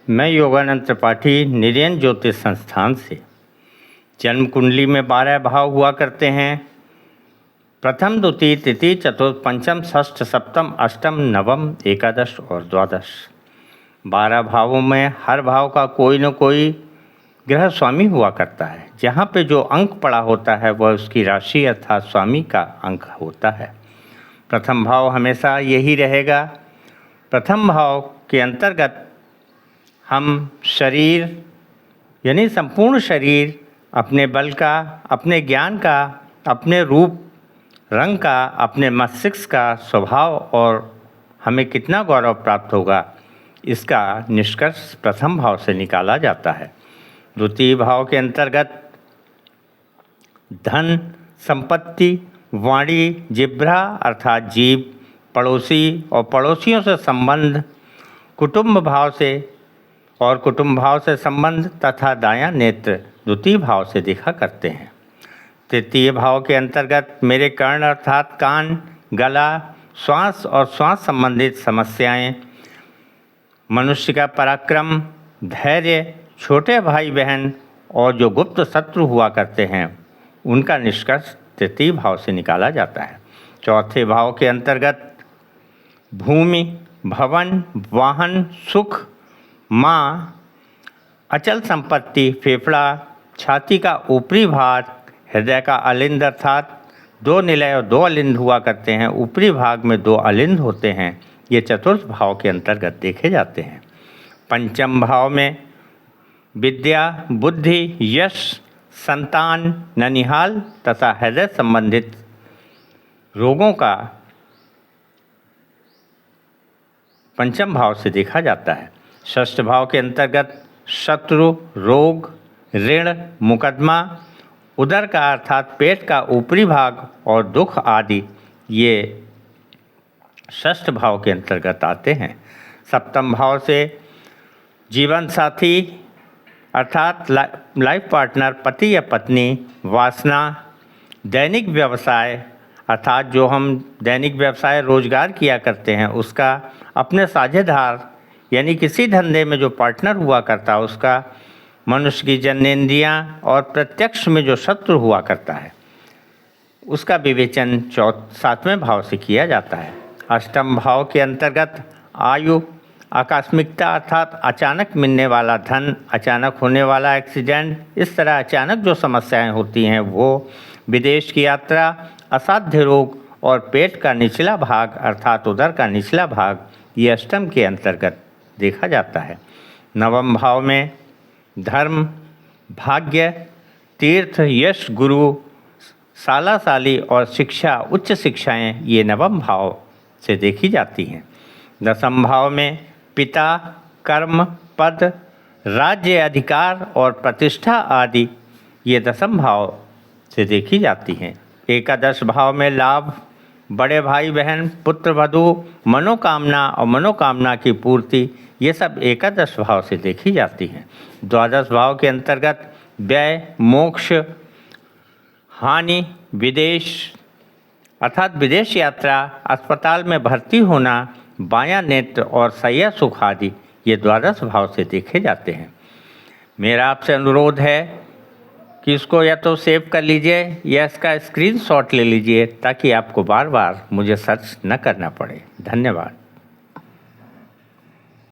मैं योगानंद त्रिपाठी निरंजन ज्योतिष संस्थान से। जन्म कुंडली में 12 भाव हुआ करते हैं। प्रथम, द्वितीय, तृतीय, चतुर्थ, पंचम, षष्ठ, सप्तम, अष्टम, नवम, एकादश और द्वादश। 12 भावों में हर भाव का कोई न कोई ग्रह स्वामी हुआ करता है। जहाँ पे जो अंक पड़ा होता है वह उसकी राशि अर्थात स्वामी का अंक होता है। प्रथम भाव हमेशा यही रहेगा। प्रथम भाव के अंतर्गत हम शरीर यानी संपूर्ण शरीर अपने बल का, अपने ज्ञान का, अपने रूप रंग का, अपने मस्तिष्क का स्वभाव और हमें कितना गौरव प्राप्त होगा, इसका निष्कर्ष प्रथम भाव से निकाला जाता है। द्वितीय भाव के अंतर्गत धन, संपत्ति, वाणी, जिह्वा अर्थात जीव, पड़ोसी और पड़ोसियों से संबंध, कुटुंब भाव से और कुटुंब भाव से संबंध तथा दायां नेत्र द्वितीय भाव से देखा करते हैं। तृतीय भाव के अंतर्गत मेरे कर्ण अर्थात कान, गला, श्वास और श्वास संबंधित समस्याएं, मनुष्य का पराक्रम, धैर्य, छोटे भाई बहन और जो गुप्त शत्रु हुआ करते हैं उनका निष्कर्ष तृतीय भाव से निकाला जाता है। चौथे भाव के अंतर्गत भूमि, भवन, वाहन, सुख, माँ, अचल संपत्ति, फेफड़ा, छाती का ऊपरी भाग, हृदय का अलिंद अर्थात 2 निलय और 2 अलिंद हुआ करते हैं। ऊपरी भाग में 2 अलिंद होते हैं। ये चतुर्थ भाव के अंतर्गत देखे जाते हैं। पंचम भाव में विद्या, बुद्धि, यश, संतान, ननिहाल तथा हृदय संबंधित रोगों का पंचम भाव से देखा जाता है। षष्ठ भाव के अंतर्गत शत्रु, रोग, ऋण, मुकदमा, उदर का अर्थात पेट का ऊपरी भाग और दुख आदि ये षष्ठ भाव के अंतर्गत आते हैं। सप्तम भाव से जीवन साथी अर्थात लाइफ पार्टनर, पति या पत्नी, वासना, दैनिक व्यवसाय अर्थात जो हम दैनिक व्यवसाय रोजगार किया करते हैं उसका, अपने साझेदार यानी किसी धंधे में जो पार्टनर हुआ करता है उसका, मनुष्य की जन्नेंद्रियाँ और प्रत्यक्ष में जो शत्रु हुआ करता है उसका विवेचन 7वें भाव से किया जाता है। अष्टम भाव के अंतर्गत आयु, आकस्मिकता अर्थात अचानक मिलने वाला धन, अचानक होने वाला एक्सीडेंट, इस तरह अचानक जो समस्याएं होती हैं वो, विदेश की यात्रा, असाध्य रोग और पेट का निचला भाग अर्थात उदर का निचला भाग, ये अष्टम के अंतर्गत देखा जाता है। नवम भाव में धर्म, भाग्य, तीर्थ, यश, गुरु, साला साली और शिक्षा, उच्च शिक्षाएं ये नवम भाव से देखी जाती हैं। दसम भाव में पिता, कर्म, पद, राज्य, अधिकार और प्रतिष्ठा आदि ये दसम भाव से देखी जाती हैं। एकादश भाव में लाभ, बड़े भाई बहन, पुत्र वधू, मनोकामना और मनोकामना की पूर्ति, ये सब एकादश भाव से देखी जाती हैं। द्वादश भाव के अंतर्गत व्यय, मोक्ष, हानि, विदेश अर्थात विदेश यात्रा, अस्पताल में भर्ती होना, बायां नेत्र और सैया सुख आदि ये द्वादश भाव से देखे जाते हैं। मेरा आपसे अनुरोध है कि इसको या तो सेव कर लीजिए या इसका स्क्रीनशॉट ले लीजिए ताकि आपको बार बार मुझे सर्च न करना पड़े। धन्यवाद।